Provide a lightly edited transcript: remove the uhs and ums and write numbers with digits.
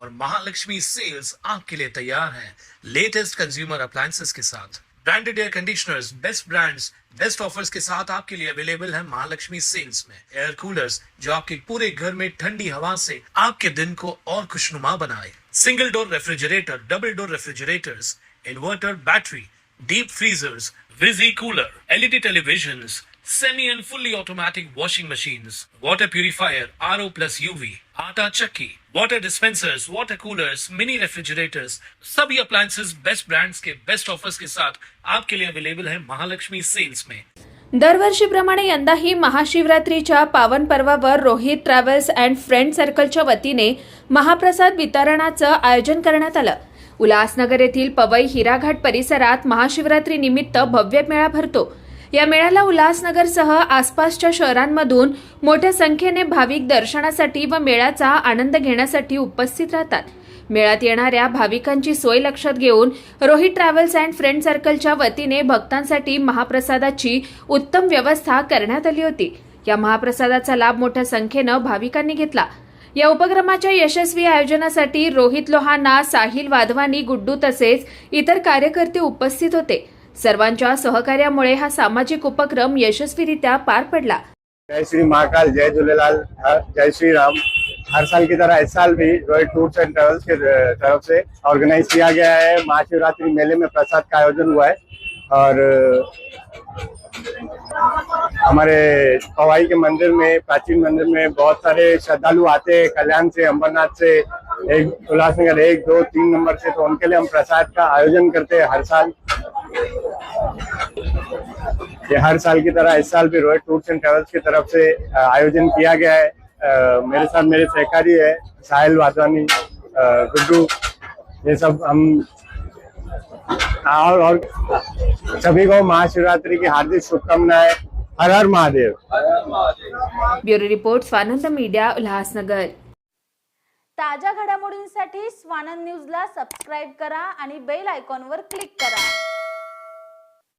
और महालक्ष्मी सेल्स आपके लिए तैयार है लेटेस्ट कंज्यूमर अप्लायंसेस के साथ। Branded air conditioners, best brands, best offers के साथ आपके लिए अवेलेबल है महालक्ष्मी सेल्स में। एयर कूलर्स जो आपके पूरे घर में ठंडी हवा से आपके दिन को और खुशनुमा बनाए। Single door refrigerator, double door refrigerators, inverter battery, deep freezers, visi cooler, LED televisions, semi and fully automatic washing machines, water purifier, RO plus UV, आटा चक्की, water dispensers, water coolers, mini refrigerators, सभी appliances best brands के best offers के साथ आपके लिए available है Mahalakshmi sales में। दरवर्षीप्रमाणे यंदाही महाशिवरात्रीच्या पावन पर्वावर रोहित ट्रॅव्हल्स अँड फ्रेंड सर्कलच्या वतीने महाप्रसाद वितरणाचं आयोजन करण्यात आलं। उल्हासनगर येथील पवई हिराघाट परिसरात महाशिवरात्री निमित्त भव्य मेळा भरतो। या मेळ्याला उल्हासनगरसह आसपासच्या शहरांमधून मोठ्या संख्येने भाविक दर्शनासाठी व मेळ्याचा आनंद घेण्यासाठी उपस्थित राहतात। मेळ्यात येणाऱ्या भाविकांची सोय लक्षात घेऊन रोहित ट्रॅव्हल्स अँड फ्रेंड सर्कलच्या वतीने भक्तांसाठी महाप्रसादाची उत्तम व्यवस्था करण्यात आली होती। या महाप्रसादाचा लाभ मोठ्या संख्येने भाविकांनी घेतला। या उपक्रमाच्या यशस्वी आयोजनासाठी रोहित लोहाना, साहिल वाधवानी, गुड्डू तसेच इतर कार्यकर्ते उपस्थित होते। सर्वांच्या सहकार्यामुळे हा सामाजिक उपक्रम यशस्वीरित्या पार पडला। जय श्री महाकाल, जय झूलेलाल, जय श्री राम। हर साल की तरह इस साल भी रोहित टूर्स एंड ट्रेवल्स के तरफ से ऑर्गेनाइज किया गया है। महाशिवरात्रि मेले में प्रसाद का आयोजन हुआ है और हमारे पवाई के मंदिर में, प्राचीन मंदिर में बहुत सारे श्रद्धालु आते हैं, कल्याण से, अंबरनाथ से, एक उल्लासनगर 1, 2, 3 नंबर से, तो उनके लिए हम प्रसाद का आयोजन करते हैं हर साल। ये हर साल की तरह इस साल भी रोहित टूर्स एंड ट्रेवल्स की तरफ से आयोजन किया गया है। मेरे साथ मेरे सहकारी है साहिल वाधवानी, गुड्डू, ये सब हम और सभी को महाशिवरात्रि की हार्दिक शुभकामनाएं। हर हर Mahadev. Bureau report, Swanand media, Ulhasnagar. ताज्या घडामोडींसाठी स्वानंद न्यूजला सबस्क्राईब करा आणि बेल आयकॉनवर क्लिक करा।